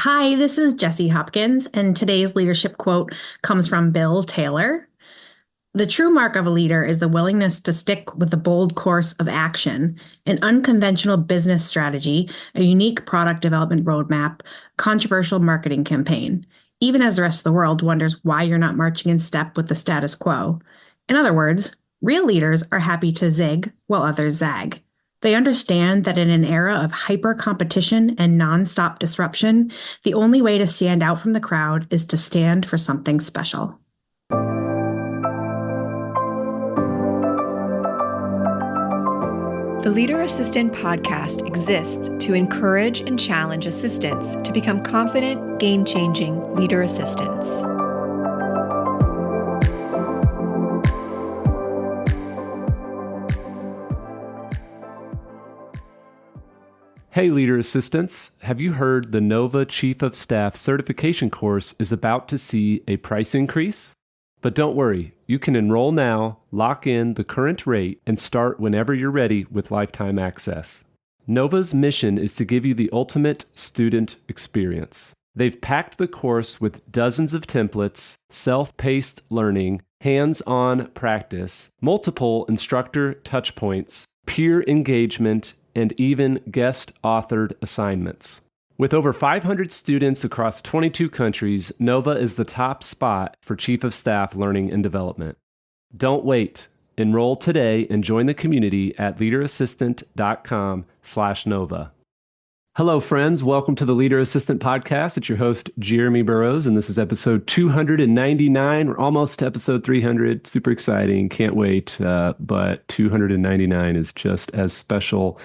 Hi, this is Jessie Hopkins, and today's leadership quote comes from Bill Taylor. The true mark of a leader is the willingness to stick with a bold course of action, an unconventional business strategy, a unique product development roadmap, controversial marketing campaign, even as the rest of the world wonders why you're not marching in step with the status quo. In other words, real leaders are happy to zig while others zag. They understand that in an era of hyper competition and nonstop disruption, the only way to stand out from the crowd is to stand for something special. The Leader Assistant podcast exists to encourage and challenge assistants to become confident, game-changing leader assistants. Hey, Leader Assistants. Have you heard the NOVA Chief of Staff certification course is about to see a price increase? But don't worry, you can enroll now, lock in the current rate, and start whenever you're ready with lifetime access. NOVA's mission is to give you the ultimate student experience. They've packed the course with dozens of templates, self-paced learning, hands-on practice, multiple instructor touchpoints, peer engagement, and even guest-authored assignments. With over 500 students across 22 countries, NOVA is the top spot for Chief of Staff learning and development. Don't wait. Enroll today and join the community at leaderassistant.com/NOVA. Hello, friends. Welcome to the Leader Assistant Podcast. It's your host, Jeremy Burrows, and this is episode 299. We're almost to episode 300. Super exciting. Can't wait. But 299 is just as special.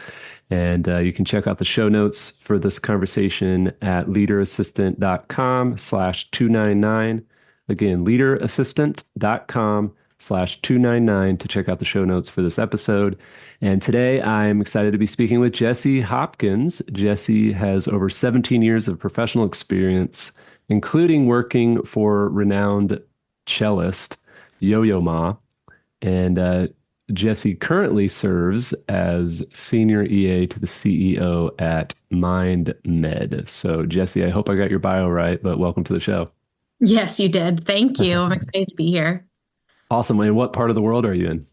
And you can check out the show notes for this conversation at leaderassistant.com/299. Again, leaderassistant.com/299 to check out the show notes for this episode. And today I'm excited to be speaking with Jessie Hopkins. Jessie has over 17 years of professional experience, including working for renowned cellist Yo-Yo Ma. And Jessie currently serves as Senior EA to the CEO at MindMed. So, Jessie, I hope I got your bio right, but welcome to the show. Yes, you did. Thank you. I'm excited to be here. Awesome. And what part of the world are you in?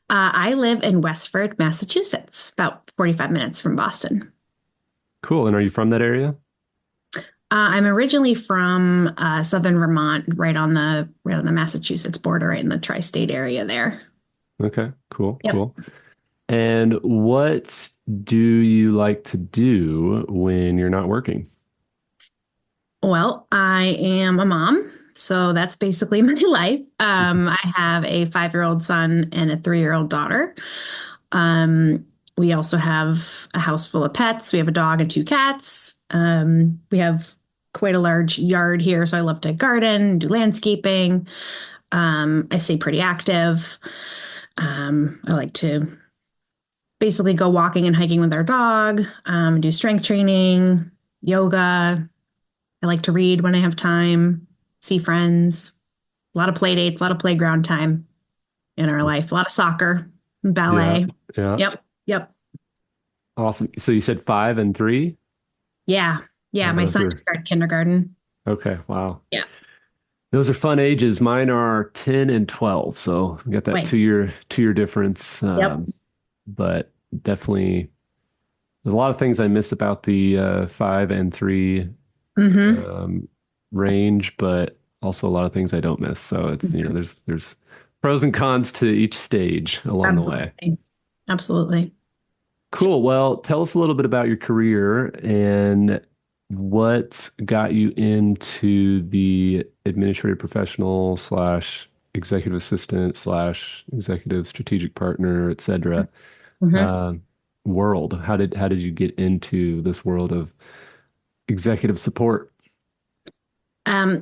I live in Westford, Massachusetts, about 45 minutes from Boston. Cool. And are you from that area? I'm originally from southern Vermont, right on the Massachusetts border, right in the tri-state area there. Okay, cool, Yep. cool. And what do you like to do when you're not working? Well, I am a mom, so that's basically my life. I have a 5-year-old son and a 3-year-old daughter. We also have a house full of pets. We have a dog and 2 cats. We have quite a large yard here, so I love to garden, do landscaping. I stay pretty active. I like to basically go walking and hiking with our dog, do strength training, yoga. I like to read when I have time, see friends, a lot of play dates, a lot of playground time in our life, a lot of soccer, ballet. Yeah. Yep. Awesome. So you said 5 and 3? Yeah. My those son are- just started kindergarten. Okay, wow. Yeah. Those are fun ages. Mine are 10 and 12, so we got that Right. two-year difference. Yep. But definitely, there's a lot of things I miss about the 5 and 3 Mm-hmm. Range, but also a lot of things I don't miss. So it's, there's pros and cons to each stage along the way. Absolutely. Cool. Well, tell us a little bit about your career and what got you into the administrative professional slash executive assistant slash executive strategic partner, et cetera, Mm-hmm. world. How did you get into this world of executive support?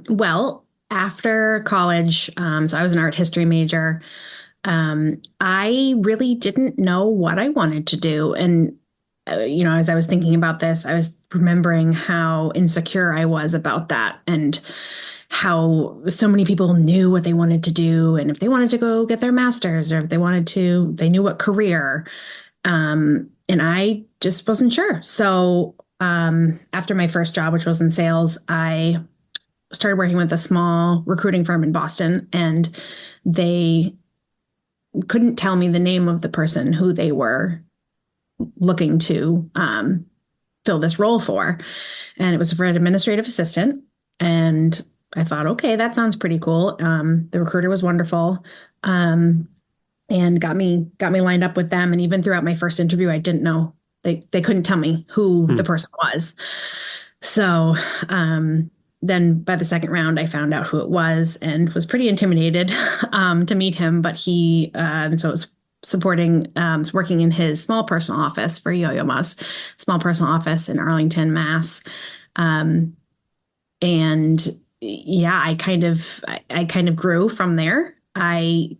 Well, after college, so I was an art history major. I really didn't know what I wanted to do. And, as I was thinking about this, I was remembering how insecure I was about that and how so many people knew what they wanted to do. And if they wanted to go get their master's or if they knew what career. And I just wasn't sure. So After my first job, which was in sales, I started working with a small recruiting firm in Boston, and they couldn't tell me the name of the person who they were looking to fill this role for. And it was for an administrative assistant. And I thought, okay, that sounds pretty cool. The recruiter was wonderful. And got me lined up with them. And even throughout my first interview, I didn't know they couldn't tell me who the person was. So then by the second round, I found out who it was and was pretty intimidated to meet him. But so it was supporting, working in his small personal office for Yo-Yo Ma's small personal office in Arlington, Mass. And yeah, I kind of grew from there. I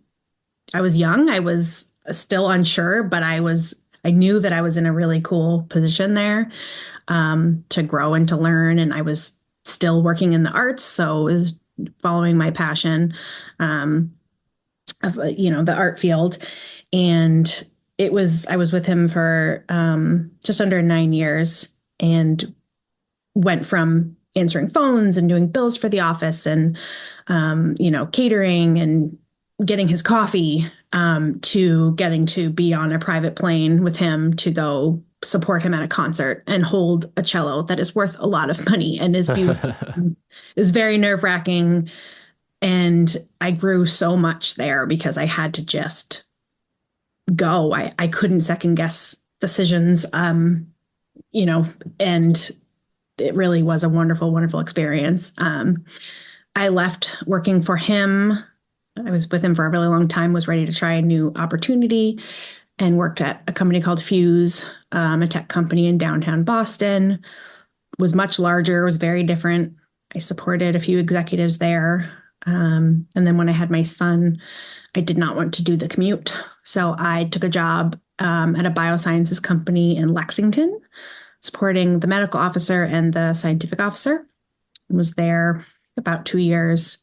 was young. I was still unsure, but I knew that I was in a really cool position there to grow and to learn. And I was still working in the arts, so it was following my passion of the art field. And I was with him for just under 9 years, and went from answering phones and doing bills for the office and catering and getting his coffee to getting to be on a private plane with him to go support him at a concert and hold a cello that is worth a lot of money and is very nerve-wracking. And I grew so much there because I had to just go. I couldn't second guess decisions, and it really was a wonderful, wonderful experience. I left working for him. I was with him for a really long time, was ready to try a new opportunity, and worked at a company called Fuse, a tech company in downtown Boston. Was much larger, was very different. I supported a few executives there. And then when I had my son, I did not want to do the commute. So I took a job at a biosciences company in Lexington, supporting the medical officer and the scientific officer. I was there about 2 years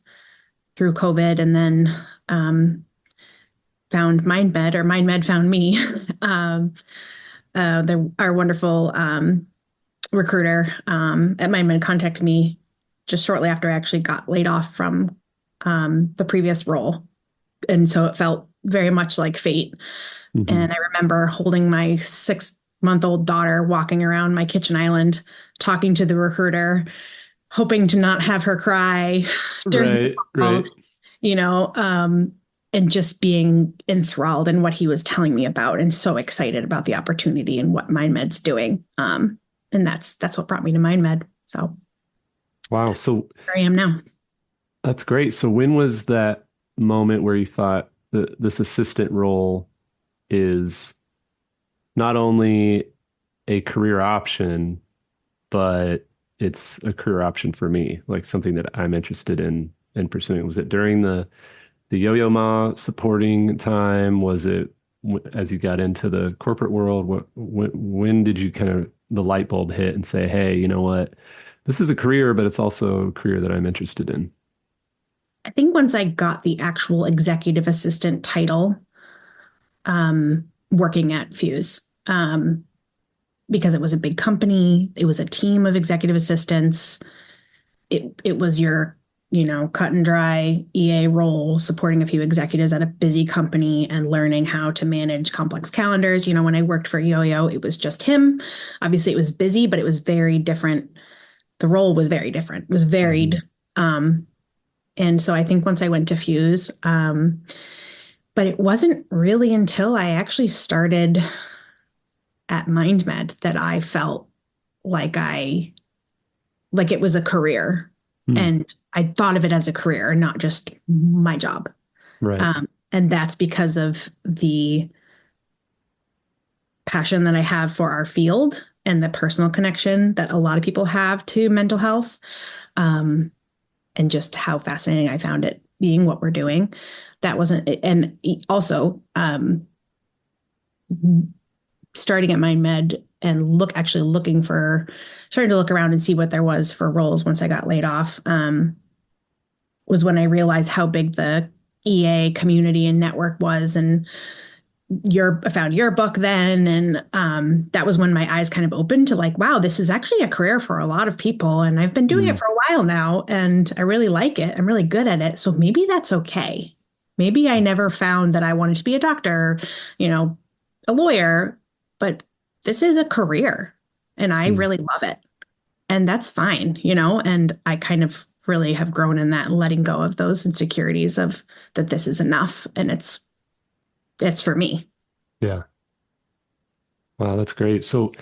through COVID, and then found MindMed, or MindMed found me. Our wonderful recruiter at MindMed contacted me just shortly after I actually got laid off from the previous role. And so it felt very much like fate. Mm-hmm. And I remember holding my 6-month-old daughter, walking around my kitchen island, talking to the recruiter, hoping to not have her cry during the call, and just being enthralled in what he was telling me about, and so excited about the opportunity and what MindMed's doing. And that's what brought me to MindMed. So, wow. So here I am now. That's great. So when was that moment where you thought that this assistant role is not only a career option, but it's a career option for me, like something that I'm interested in pursuing? Was it during the Yo-Yo Ma supporting time? Was it as you got into the corporate world? When did you kind of the light bulb hit and say, hey, you know what? This is a career, but it's also a career that I'm interested in? I think once I got the actual executive assistant title, working at Fuse, because it was a big company, it was a team of executive assistants. It was your, cut and dry EA role, supporting a few executives at a busy company and learning how to manage complex calendars. When I worked for Yo-Yo, it was just him. Obviously, it was busy, but it was very different. The role was very different. It was varied. And so I think once I went to Fuse, but it wasn't really until I actually started at MindMed that I felt like it was a career. And I thought of it as a career, not just my job. Right. And that's because of the passion that I have for our field and the personal connection that a lot of people have to mental health. And just how fascinating I found it being what we're doing. That wasn't, and also starting at MindMed and starting to look around and see what there was for roles once I got laid off, was when I realized how big the EA community and network was, and I found your book then, and that was when my eyes kind of opened to like, wow, this is actually a career for a lot of people, and I've been doing it Mm, for a while now, and I really like it. I'm really good at it, so maybe that's okay. Maybe I never found that I wanted to be a doctor, you know, a lawyer, but this is a career, and I mm. really love it, and that's fine, And I kind of really have grown in that, letting go of those insecurities of that this is enough, and it's for me. Yeah. Wow, that's great. So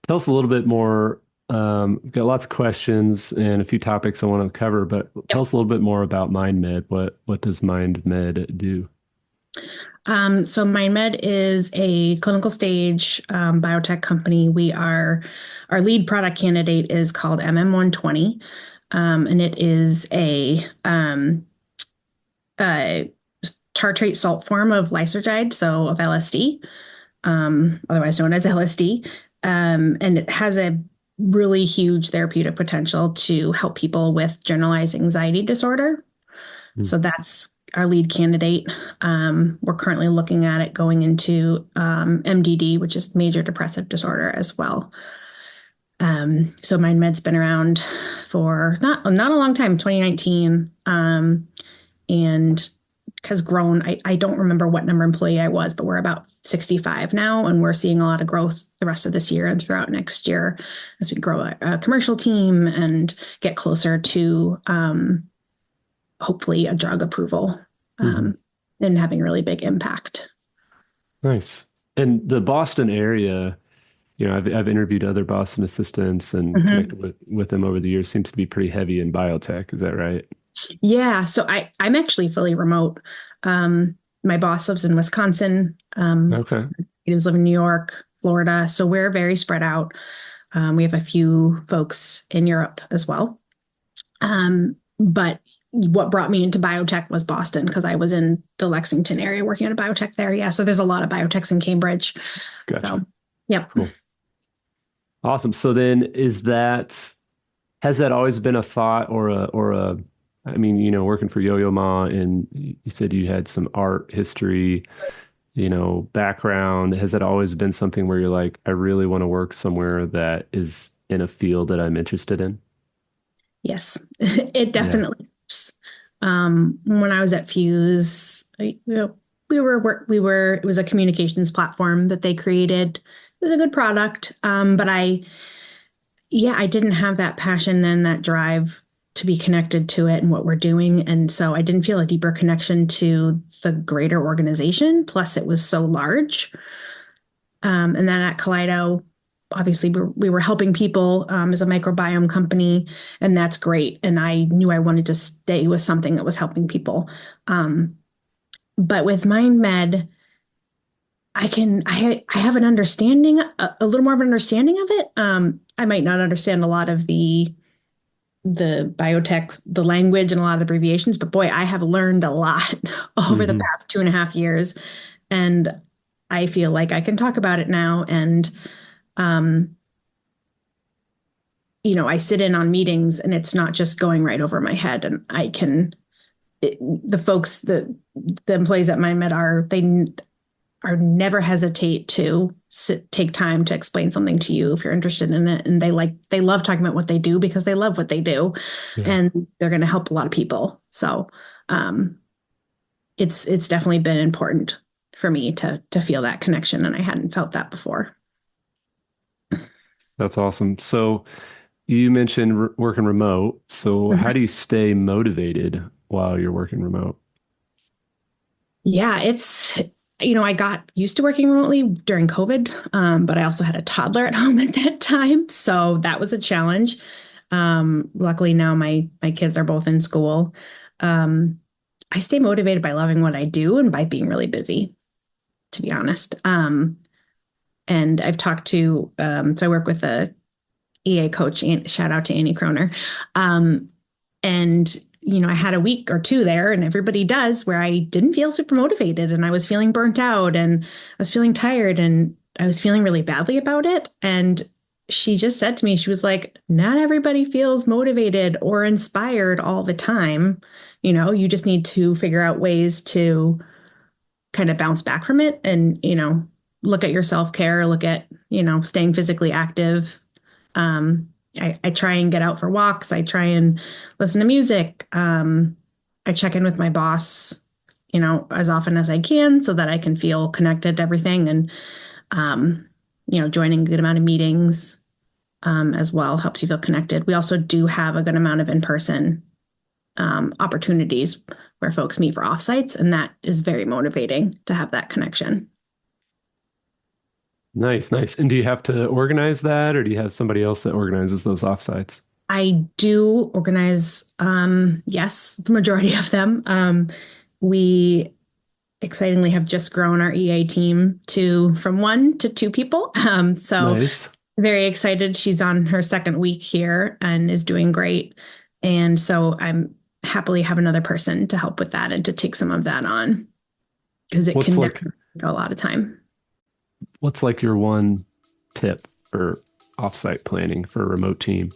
tell us a little bit more. We've got lots of questions and a few topics I want to cover, but tell Yep. us a little bit more about MindMed. What does MindMed do? So MindMed is a clinical stage biotech company. Our lead product candidate is called MM120, and it is a tartrate salt form of lysergide, so of LSD, otherwise known as LSD. And it has a really huge therapeutic potential to help people with generalized anxiety disorder. Mm, So that's our lead candidate. We're currently looking at it going into MDD, which is major depressive disorder as well. So MindMed's been around for not a long time, 2019, and has grown. I don't remember what number employee I was, but we're about 65 now, and we're seeing a lot of growth the rest of this year and throughout next year as we grow a commercial team and get closer to hopefully a drug approval, mhm. um, and having a really big impact. Nice. And the Boston area, I've interviewed other Boston assistants and Mhm. connected with them over the years. Seems to be pretty heavy in biotech. Is that right? Yeah, so I'm actually fully remote. My boss lives in Wisconsin. Okay. He lives in New York, Florida, so we're very spread out. We have a few folks in Europe as well. But what brought me into biotech was Boston because I was in the Lexington area working on a biotech there. Yeah, so there's a lot of biotechs in Cambridge. So, Gotcha. yep. Cool. Awesome. So then has that always been a thought I mean, working for Yo-Yo Ma and you said you had some art history, background. Has that always been something where you're like, I really want to work somewhere that is in a field that I'm interested in? Yes, it Yeah. definitely is. When I was at Fuse, it was a communications platform that they created. It was a good product. But yeah, I didn't have that passion then, that drive to be connected to it and what we're doing. And so I didn't feel a deeper connection to the greater organization. Plus, it was so large. And then at Kaleido, obviously, we were helping people as a microbiome company, and that's great. And I knew I wanted to stay with something that was helping people. Um, but with MindMed, I have an understanding, a little more of an understanding of it. I might not understand a lot of the biotech, the language, and a lot of the abbreviations, but boy, I have learned a lot over the Hmm. past 2.5 years, and I feel like I can talk about it now. And um, I sit in on meetings, and it's not just going right over my head, and the folks, the employees at MindMed are never hesitate to take time to explain something to you if you're interested in it. And they love talking about what they do because they love what they do, Yeah. and they're going to help a lot of people. So, um, it's definitely been important for me to feel that connection. And I hadn't felt that before. That's awesome. So you mentioned working remote. So how Mhm. do you stay motivated while you're working remote? Yeah, I got used to working remotely during COVID, but I also had a toddler at home at that time. So that was a challenge. Luckily now my kids are both in school. Um, I stay motivated by loving what I do and by being really busy, to be honest. And I've talked to, so I work with a EA coach, and shout out to Annie Croner. And I had a week or two there, and everybody does, where I didn't feel super motivated, and I was feeling burnt out, and I was feeling tired, and I was feeling really badly about it. And she just said to me, she was like, not everybody feels motivated or inspired all the time. You just need to figure out ways to kind of bounce back from it and, look at your self-care, look at, staying physically active. I try and get out for walks. I try and listen to music. I check in with my boss, as often as I can so that I can feel connected to everything and, joining a good amount of meetings as well helps you feel connected. We also do have a good amount of in-person opportunities where folks meet for offsites, and that is very motivating to have that connection. Nice, nice. And do you have to organize that, or do you have somebody else that organizes those offsites? I do organize, yes, the majority of them. We excitingly have just grown our EA team from 1 to 2 people. So Nice. very excited. She's on her second week here and is doing great. And so I'm happily have another person to help with that and to take some of that on because it What's can like definitely take a lot of time. what's like your one tip for offsite planning for a remote team?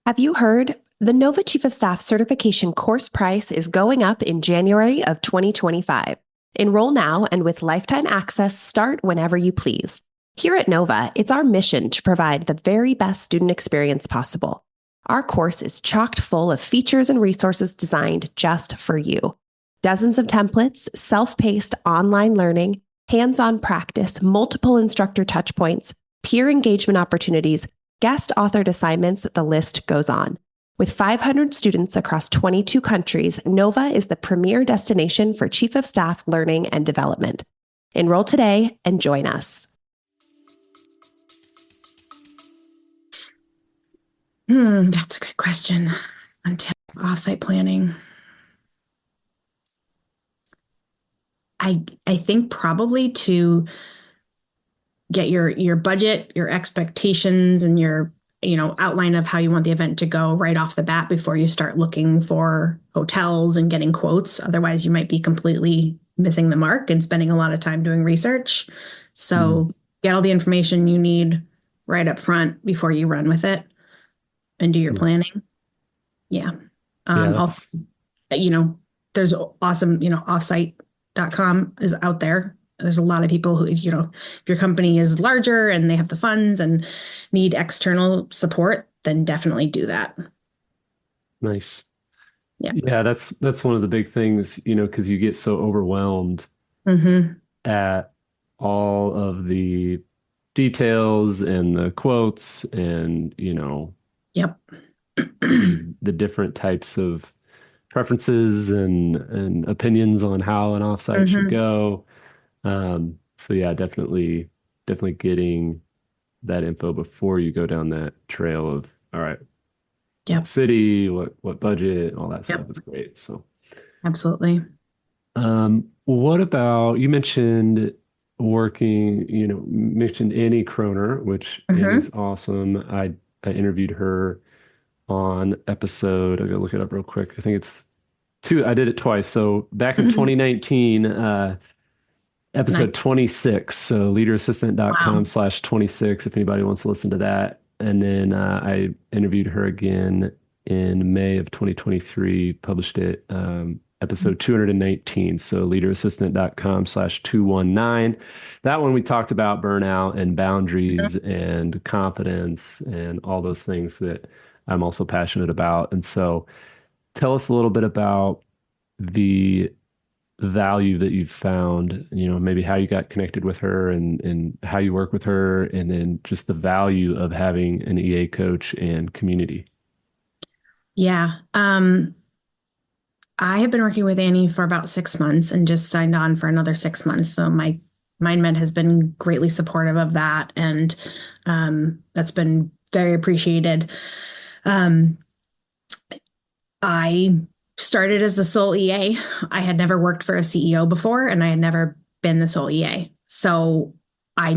Have you heard? The Nova Chief of Staff certification course price is going up in January of 2025. Enroll now and with lifetime access, start whenever you please. Here at Nova, it's our mission to provide the very best student experience possible. Our course is chock full of features and resources designed just for you. Dozens of templates, self-paced online learning, hands-on practice, multiple instructor touchpoints, peer engagement opportunities, guest authored assignments, the list goes on. With 500 students across 22 countries, Nova is the premier destination for Chief of Staff learning and development. Enroll today and join us. That's a good question on offsite planning. I think probably to get your budget, your expectations, and your outline of how you want the event to go right off the bat before you start looking for hotels and getting quotes. Otherwise, you might be completely missing the mark and spending a lot of time doing research. So get all the information you need right up front before you run with it and do your planning. Yeah. Also, there's awesome, offsite.com is out there. There's a lot of people who, if your company is larger and they have the funds and need external support, then definitely do that. Nice. Yeah. Yeah, that's one of the big things, because you get so overwhelmed at all of the details and the quotes and, Yep. the different types of preferences and opinions on how an offsite should go. So yeah, definitely getting that info before you go down that trail of, all right, Yep. city, what budget, all that stuff is great. So Absolutely. what about, you mentioned working, mentioned Annie Kroner, which is awesome. I interviewed her on episode, I gotta look it up real quick. I think it's I did it twice. So back in 2019, episode 26. So leaderassistant.com/26 if anybody wants to listen to that. And then I interviewed her again in May of 2023, published it, episode 219. So leaderassistant.com/219. That one we talked about burnout and boundaries and confidence and all those things that I'm also passionate about. And so tell us a little bit about the value that you've found, maybe how you got connected with her and how you work with her, and then just the value of having an EA coach and community. Yeah. I have been working with Annie for about 6 months and just signed on for another 6 months. So my MindMed has been greatly supportive of that. And that's been very appreciated. I started as the sole EA. I had never worked for a CEO before, and I had never been the sole EA. So I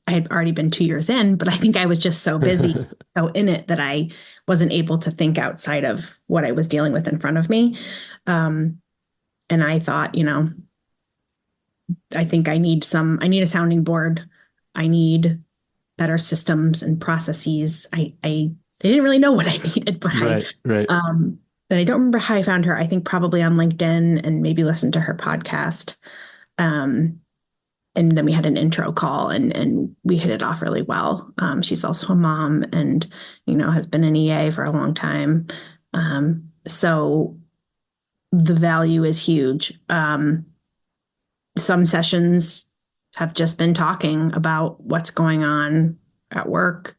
had already been 2 years in, but I think I was just so busy, so in it that I wasn't able to think outside of what I was dealing with in front of me. And I thought, I think I need a sounding board. I need better systems and processes. I they didn't really know what I needed, Right, right. but I don't remember how I found her. I think probably on LinkedIn and maybe listened to her podcast. Um, and then we had an intro call and we hit it off really well. She's also a mom and, has been an EA for a long time. So the value is huge. Some sessions have just been talking about what's going on at work,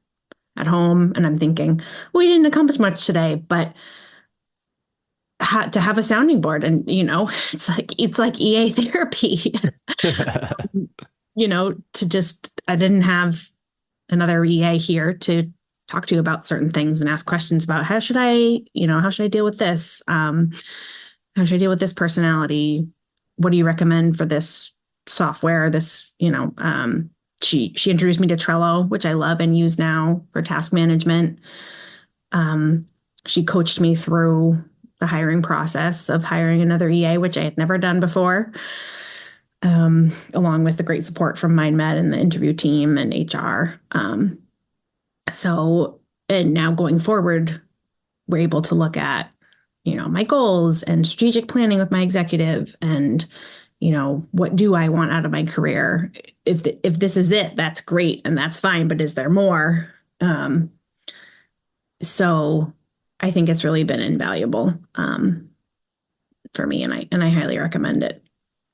at home. And I'm thinking, we didn't accomplish much today, but to have a sounding board and, it's like EA therapy, I didn't have another EA here to talk to you about certain things and ask questions about how should I deal with this? How should I deal with this personality? What do you recommend for this software? She introduced me to Trello, which I love and use now for task management. She coached me through the hiring process of hiring another EA, which I had never done before, along with the great support from MindMed and the interview team and HR. And now going forward, we're able to look at, my goals and strategic planning with my executive and, what do I want out of my career? If this is it, that's great and that's fine, but is there more? So I think it's really been invaluable for me, and I highly recommend it,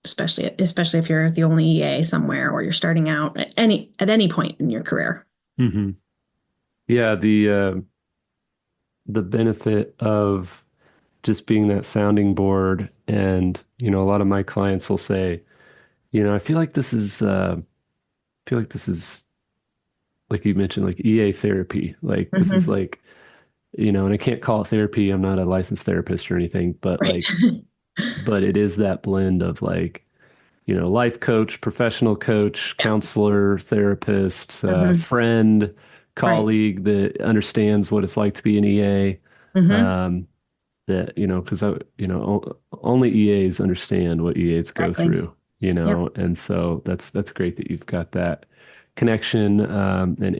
especially if you're the only EA somewhere or you're starting out at any point in your career. Mm-hmm. Yeah, the benefit of just being that sounding board, and a lot of my clients will say, I feel like this is like you mentioned, like EA therapy. Like this is like, and I can't call it therapy. I'm not a licensed therapist or anything, but Right. but it is that blend of like, life coach, professional coach, counselor, therapist, friend, colleague that understands what it's like to be an EA. That, because only EAs understand what EAs go Exactly. through, Yep. and so that's great that you've got that connection. And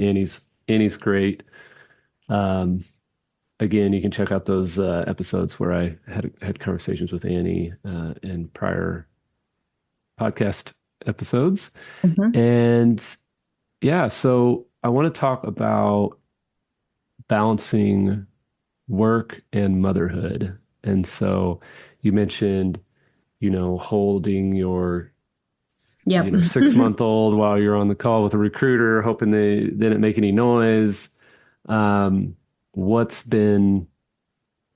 Annie's great. Um, Again, you can check out those episodes where I had conversations with Annie in prior podcast episodes. And yeah, so I want to talk about balancing work and motherhood. And so you mentioned, holding your, Yep. 6-month-old while you're on the call with a recruiter, hoping they didn't make any noise. What's been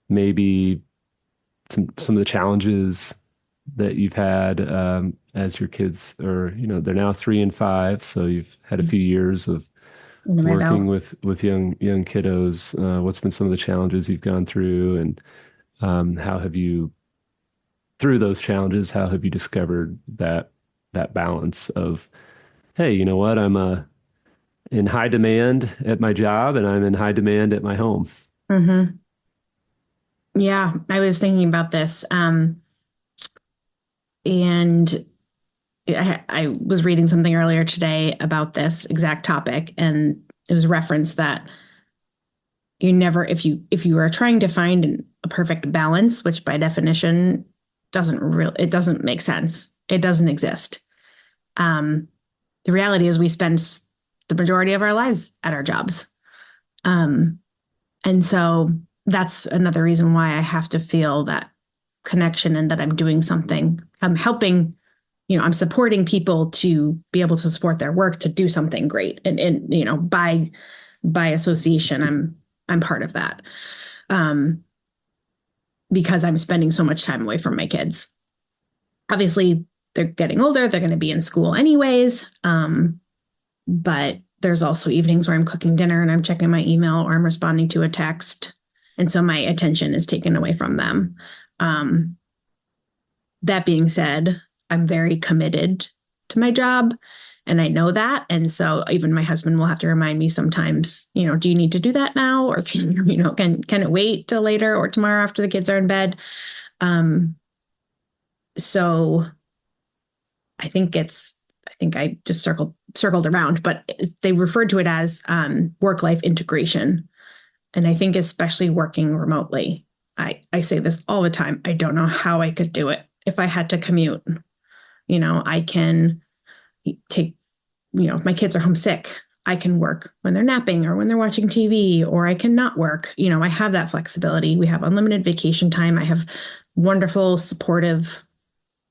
maybe some of the challenges that you've had as your kids are, they're now 3 and 5, so you've had a few years of working with young kiddos. What's been some of the challenges you've gone through, and how have you, through those challenges, how have you discovered that balance of, hey, you know what, I'm in high demand at my job and I'm in high demand at my home. Yeah, I was thinking about this. And I was reading something earlier today about this exact topic, and it was referenced that you never, if you are trying to find a perfect balance, which by definition it doesn't make sense. It doesn't exist. The reality is we spend the majority of our lives at our jobs. And so that's another reason why I have to feel that connection and that I'm doing something. I'm helping, I'm supporting people to be able to support their work, to do something great. And by association, I'm part of that. Because I'm spending so much time away from my kids. Obviously, they're getting older. They're going to be in school anyways. But there's also evenings where I'm cooking dinner and I'm checking my email or I'm responding to a text. And so my attention is taken away from them. That being said, I'm very committed to my job and I know that. And so even my husband will have to remind me sometimes, do you need to do that now? Or can it wait till later or tomorrow after the kids are in bed? So I think I just circled around, but they referred to it as work-life integration. And I think especially working remotely, I say this all the time. I don't know how I could do it if I had to commute. I can take, if my kids are homesick, I can work when they're napping or when they're watching TV, or I can not work. I have that flexibility. We have unlimited vacation time. I have wonderful, supportive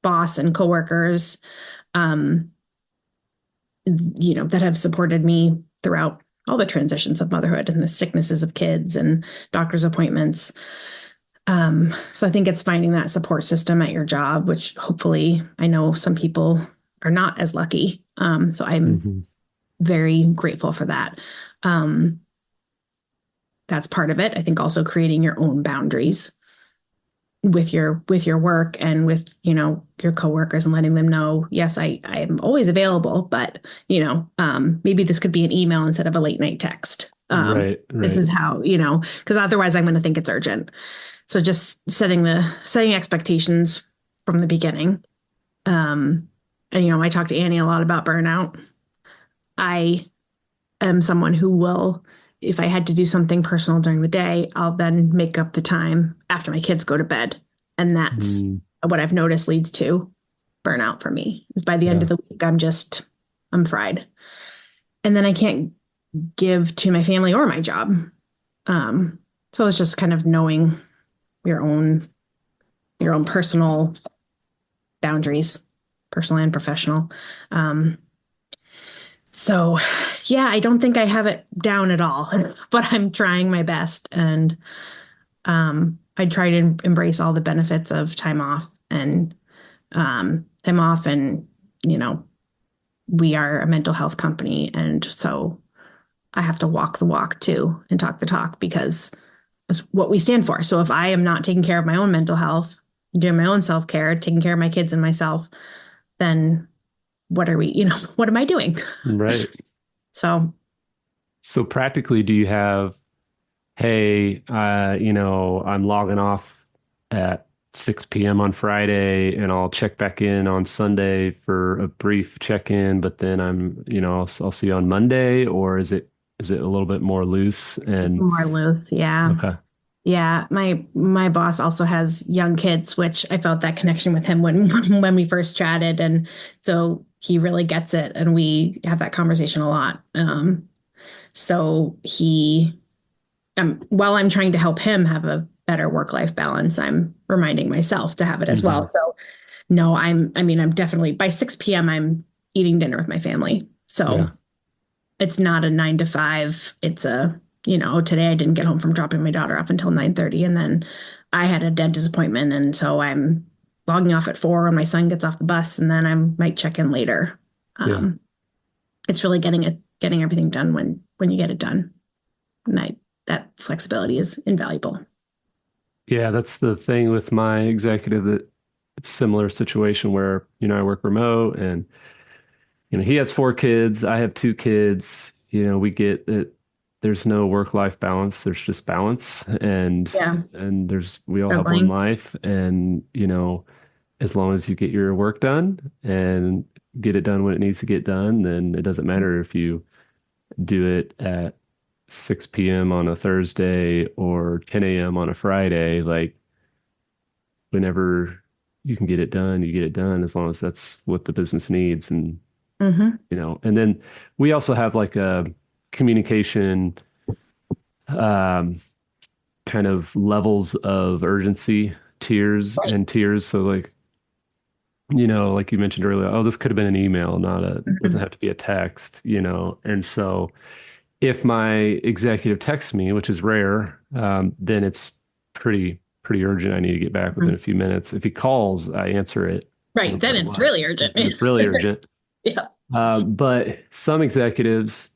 boss and coworkers, that have supported me throughout all the transitions of motherhood and the sicknesses of kids and doctor's appointments. So I think it's finding that support system at your job, which hopefully I know some people are not as lucky. So I'm very grateful for that. That's part of it. I think also creating your own boundaries with your work and with, your coworkers, and letting them know, yes, I am always available, but, maybe this could be an email instead of a late night text. Right. This is how, because otherwise I'm going to think it's urgent. So just setting expectations from the beginning. And, I talk to Annie a lot about burnout. I am someone who will, if I had to do something personal during the day, I'll then make up the time after my kids go to bed. And that's what I've noticed leads to burnout for me, is by the end of the week, I'm fried. And then I can't give to my family or my job. So it's just kind of knowing your own personal boundaries, personal and professional. So yeah, I don't think I have it down at all, but I'm trying my best. And I try to embrace all the benefits of time off. And we are a mental health company. And so I have to walk the walk too and talk the talk, because it's what we stand for. So if I am not taking care of my own mental health, doing my own self-care, taking care of my kids and myself, then what are we, what am I doing? Right. So practically, do you have, hey, I'm logging off at 6 p.m. on Friday, and I'll check back in on Sunday for a brief check-in, but then I'll see you on Monday? Or is it a little bit more loose? And more loose, yeah. Okay. Yeah, my boss also has young kids, which I felt that connection with him when we first chatted, and so he really gets it, and we have that conversation a lot. So while I'm trying to help him have a better work-life balance, I'm reminding myself to have it as well. So no, I'm definitely by 6 p.m. I'm eating dinner with my family. So it's not a 9 to 5. It's a, today I didn't get home from dropping my daughter off until 9:30. And then I had a dentist appointment. And so I'm logging off at 4 when my son gets off the bus, and then I might check in later. It's really getting everything done when you get it done. And that flexibility is invaluable. Yeah, that's the thing with my executive, that it's a similar situation where, I work remote, and, he has 4 kids. I have 2 kids. We get it. There's no work-life balance. There's just balance. And we all have one life. And, as long as you get your work done and get it done when it needs to get done, then it doesn't matter if you do it at 6 p.m. on a Thursday or 10 a.m. on a Friday. Like, whenever you can get it done, you get it done, as long as that's what the business needs. And, and then we also have like a communication kind of levels of urgency, tiers and tiers. So like, like you mentioned earlier, oh, this could have been an email, doesn't have to be a text, and so if my executive texts me, which is rare, then it's pretty urgent. I need to get back within a few minutes. If he calls, I answer it. Right. Then it's really urgent. It's really urgent. Yeah. But some executives,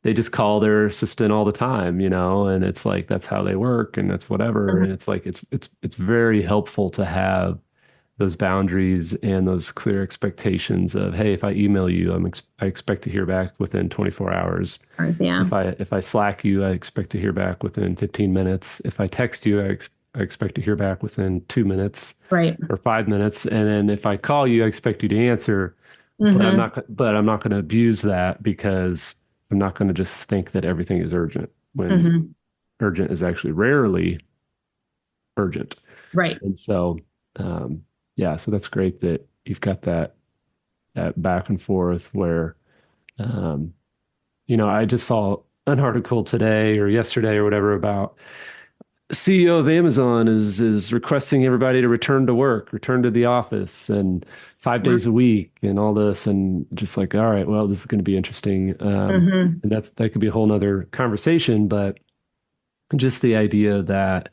they just call their assistant all the time, and it's like, that's how they work, and that's whatever. And it's like, it's very helpful to have those boundaries and those clear expectations of, hey, if I email you, I expect to hear back within 24 hours. Yeah. If I Slack you, I expect to hear back within 15 minutes. If I text you, I expect to hear back within 2 minutes, right, or 5 minutes. And then if I call you, I expect you to answer. But I'm not going to abuse that, because I'm not going to just think that everything is urgent when urgent is actually rarely urgent. Right. And so, yeah, so that's great that you've got that back and forth where, um, I just saw an article today or yesterday or whatever about CEO of Amazon is requesting everybody to return to work, return to the office, and 5 days a week, and all this, and just like, all right, well, this is going to be interesting, Mm-hmm. and that could be a whole nother conversation, but just the idea that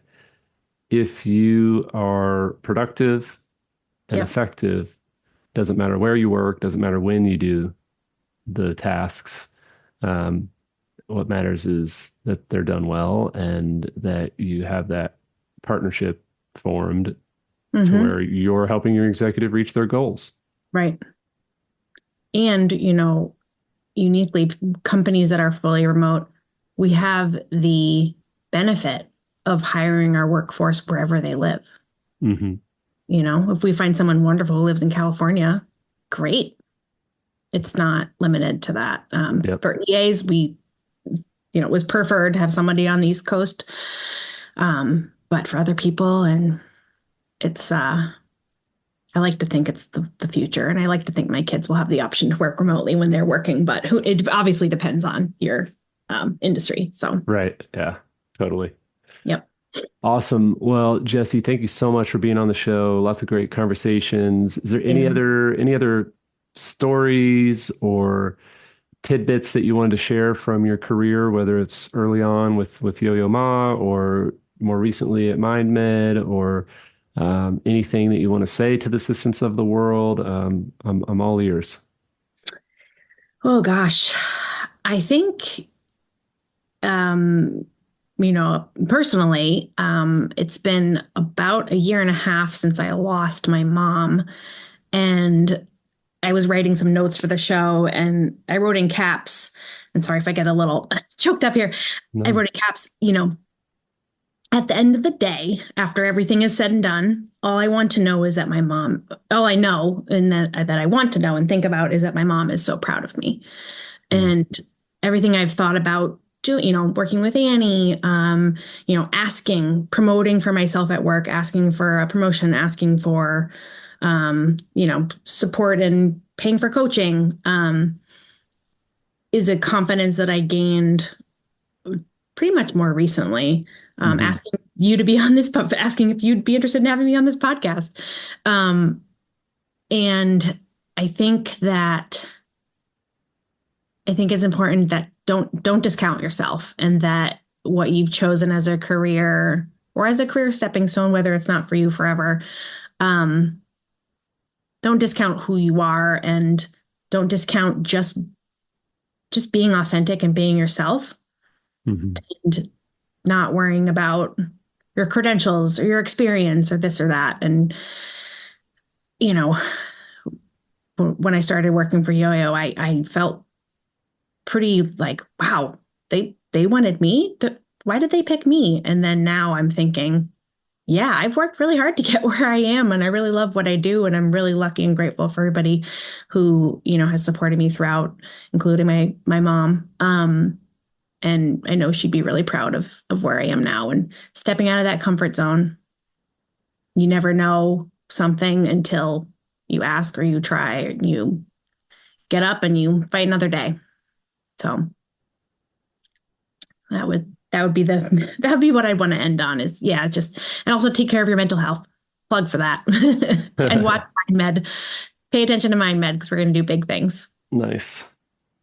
if you are productive and Yep. effective, doesn't matter where you work, doesn't matter when you do the tasks. Um, what matters is that they're done well and that you have that partnership formed to Mm-hmm. where you're helping your executive reach their goals. Right. And, uniquely, companies that are fully remote, we have the benefit of hiring our workforce wherever they live. Hmm. If we find someone wonderful who lives in California, great. It's not limited to that. Yep. For EAs, it was preferred to have somebody on the East Coast. But for other people, and it's, I like to think it's the future. And I like to think my kids will have the option to work remotely when they're working, but it obviously depends on your industry. So, Right. Yeah, totally. yep. Awesome. Well, Jessie, thank you so much for being on the show. Lots of great conversations. Is there any Yeah. other stories or tidbits that you wanted to share from your career, whether it's early on with Yo-Yo Ma or more recently at MindMed, or anything that you want to say to the assistants of the world? I'm all ears. Oh gosh. I think um, personally, it's been about a year and a half since I lost my mom. And I was writing some notes for the show and I wrote in caps. And sorry if I get a little choked up here. I No. wrote in caps, at the end of the day, after everything is said and done, all I want to know is that all I know and that I want to know and think about is that my mom is so proud of me. Mm. And everything I've thought about doing, working with Annie, promoting for myself at work, asking for a promotion, asking for, support and paying for coaching, is a confidence that I gained pretty much more recently. Hmm. Asking you to be on this, asking if you'd be interested in having me on this podcast. Um, and I think that I think it's important that don't discount yourself, and that what you've chosen as a career or as a career stepping stone, whether it's not for you forever, um, don't discount who you are, and don't discount just being authentic and being yourself, Hmm. and not worrying about your credentials or your experience or this or that. And you know, when I started working for Yo-Yo, I felt pretty like, wow, they wanted me to, why did they pick me? And then now I'm thinking, yeah, I've worked really hard to get where I am, and I really love what I do, and I'm really lucky and grateful for everybody who, has supported me throughout, including my mom. And I know she'd be really proud of where I am now, and stepping out of that comfort zone. You never know something until you ask or you try, and you get up and you fight another day. So that would be that would be what I'd want to end on, is, yeah, just, and also take care of your mental health. Plug for that. And watch MindMed. Pay attention to MindMed, because we're going to do big things. Nice.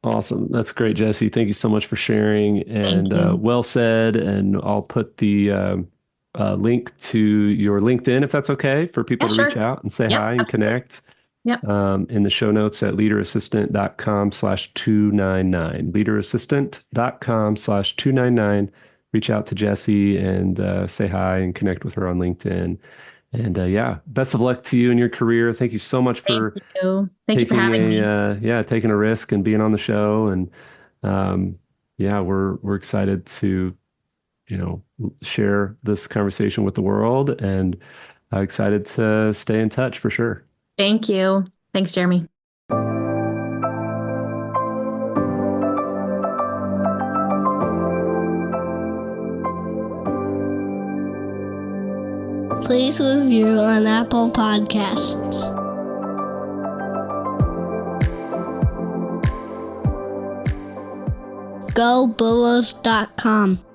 Awesome. That's great, Jessie. Thank you so much for sharing, Thank and you. well said. And I'll put the link to your LinkedIn, if that's okay, for people Yeah, to reach sure. out and say Yep. hi and Absolutely. connect, Yep. in the show notes at leaderassistant.com/299. Leaderassistant.com/299. Reach out to Jessie and say hi and connect with her on LinkedIn. And yeah, best of luck to you in your career. Thank you so much Thank for you. Thank you for having me. taking a risk and being on the show. And um, yeah, we're excited to, share this conversation with the world, and excited to stay in touch for sure. Thank you. Thanks, Jeremy. please review on Apple Podcasts. GoBulls.com